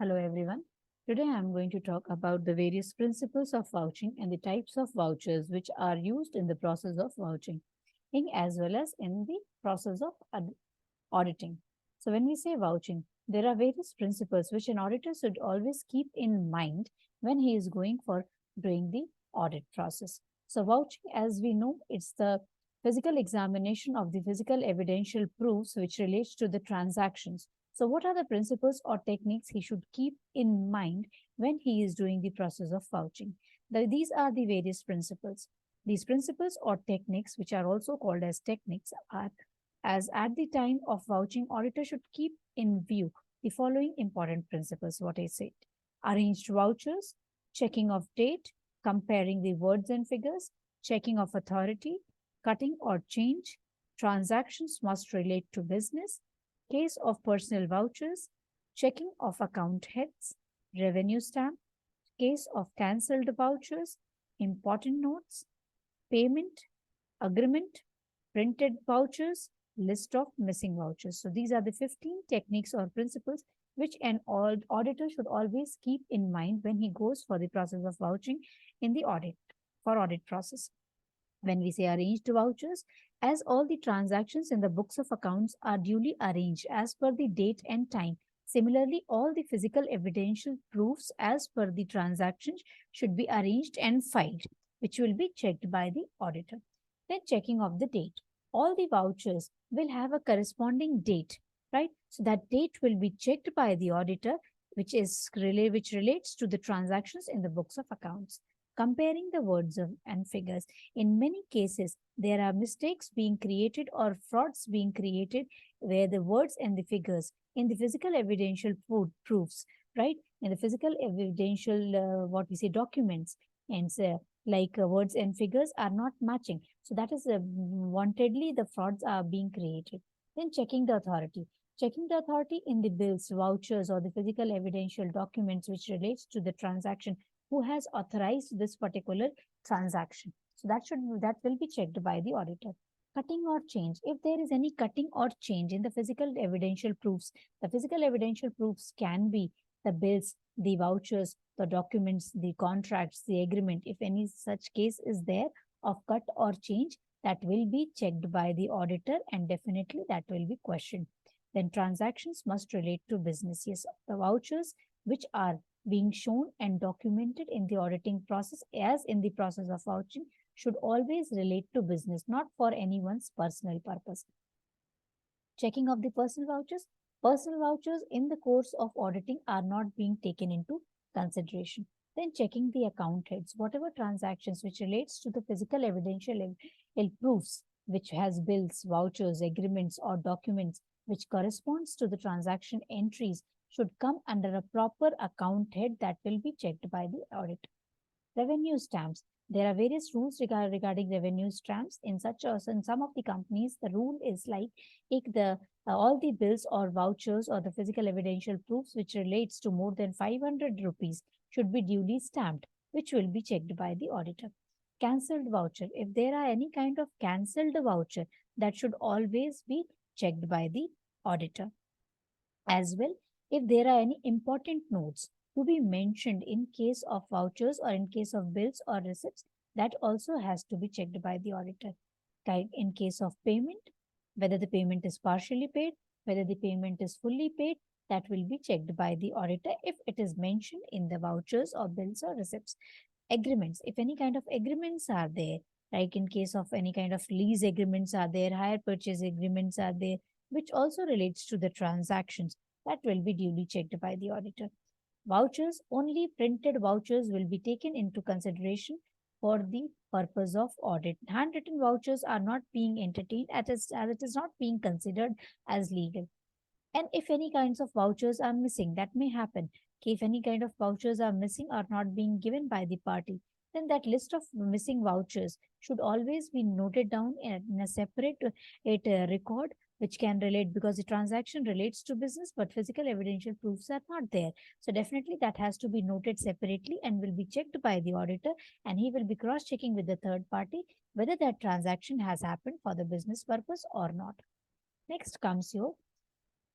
Hello everyone. Today I am going to talk about the various principles of vouching and the types of vouchers which are used in the process of vouching as well as in the process of auditing. So when we say vouching, there are various principles which an auditor should always keep in mind when he is going for doing the audit process. So vouching, as we know, it's the physical examination of the physical evidential proofs which relates to the transactions. So what are the principles or techniques he should keep in mind when he is doing the process of vouching? These are the various principles. These principles or techniques, which are also called as techniques, are as at the time of vouching, auditor should keep in view the following important principles, what I said. Arranged vouchers, checking of date, comparing the words and figures, checking of authority, cutting or change, transactions must relate to business, case of personal vouchers, checking of account heads, revenue stamp, case of cancelled vouchers, important notes, payment, agreement, printed vouchers, list of missing vouchers. So these are the 15 techniques or principles which an auditor should always keep in mind when he goes for the process of vouching in the audit process. When we say arranged vouchers, as all the transactions in the books of accounts are duly arranged as per the date and time. Similarly, all the physical evidential proofs as per the transactions should be arranged and filed, which will be checked by the auditor. Then checking of the date. All the vouchers will have a corresponding date, right? So that date will be checked by the auditor, which relates to the transactions in the books of accounts. Comparing the words and figures. In many cases, there are mistakes being created or frauds being created where the words and the figures in the physical evidential proofs, right? In the physical evidential, what we say, documents, and words and figures are not matching. So that is wantedly the frauds are being created. Then checking the authority. Checking the authority in the bills, vouchers, or the physical evidential documents which relates to the transaction, who has authorized this particular transaction. So that will be checked by the auditor. Cutting or change. If there is any cutting or change in the physical evidential proofs, the physical evidential proofs can be the bills, the vouchers, the documents, the contracts, the agreement. If any such case is there of cut or change, that will be checked by the auditor and definitely that will be questioned. Then transactions must relate to business. Yes, the vouchers which are being shown and documented in the auditing process as in the process of vouching should always relate to business, not for anyone's personal purpose. Checking of the personal vouchers. Personal vouchers in the course of auditing are not being taken into consideration. Then checking the account heads. Whatever transactions which relates to the physical evidential proofs, which has bills, vouchers, agreements, or documents which corresponds to the transaction entries should come under a proper account head that will be checked by the audit. Revenue stamps. There are various rules regarding revenue stamps. In some of the companies, the rule is like take the all the bills or vouchers or the physical evidential proofs which relates to more than 500 rupees should be duly stamped, which will be checked by the auditor. Cancelled voucher. If there are any kind of cancelled voucher, that should always be checked by the auditor. As well, if there are any important notes to be mentioned in case of vouchers or in case of bills or receipts, that also has to be checked by the auditor. In case of payment, whether the payment is partially paid, whether the payment is fully paid, that will be checked by the auditor if it is mentioned in the vouchers or bills or receipts. Agreements, if any kind of agreements are there, like in case of any kind of lease agreements are there, hire purchase agreements are there, which also relates to the transactions, that will be duly checked by the auditor. Vouchers, only printed vouchers will be taken into consideration for the purpose of audit. Handwritten vouchers are not being entertained as it is not being considered as legal. And if any kinds of vouchers are missing, that may happen. If any kind of vouchers are missing or not being given by the party, then that list of missing vouchers should always be noted down in a separate record which can relate, because the transaction relates to business but physical evidential proofs are not there. So definitely that has to be noted separately and will be checked by the auditor, and he will be cross-checking with the third party whether that transaction has happened for the business purpose or not. Next comes your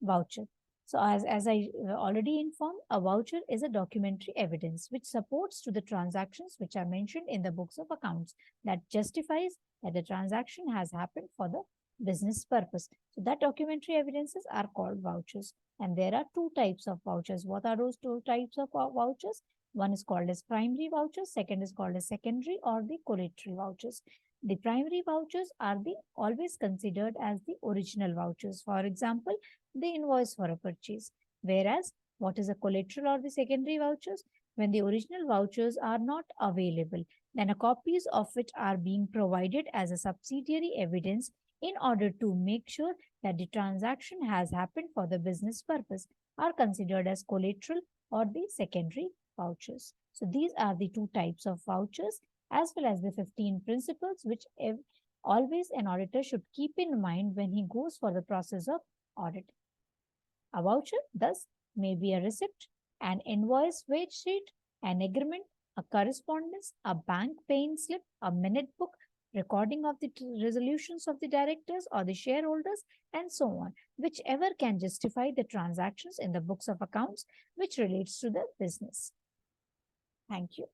voucher. So as I already informed, a voucher is a documentary evidence which supports to the transactions which are mentioned in the books of accounts that justifies that the transaction has happened for the business purpose. So that documentary evidences are called vouchers. And there are two types of vouchers. What are those two types of vouchers? One is called as primary vouchers, second is called as secondary or the collateral vouchers. The primary vouchers are the always considered as the original vouchers. For example, the invoice for a purchase. Whereas, what is a collateral or the secondary vouchers? When the original vouchers are not available, then a copies of which are being provided as a subsidiary evidence in order to make sure that the transaction has happened for the business purpose are considered as collateral or the secondary vouchers. So these are the two types of vouchers as well as the 15 principles which always an auditor should keep in mind when he goes for the process of audit. A voucher, thus, may be a receipt, an invoice wage sheet, an agreement, a correspondence, a bank paying slip, a minute book, recording of the resolutions of the directors or the shareholders, and so on, whichever can justify the transactions in the books of accounts which relates to the business. Thank you.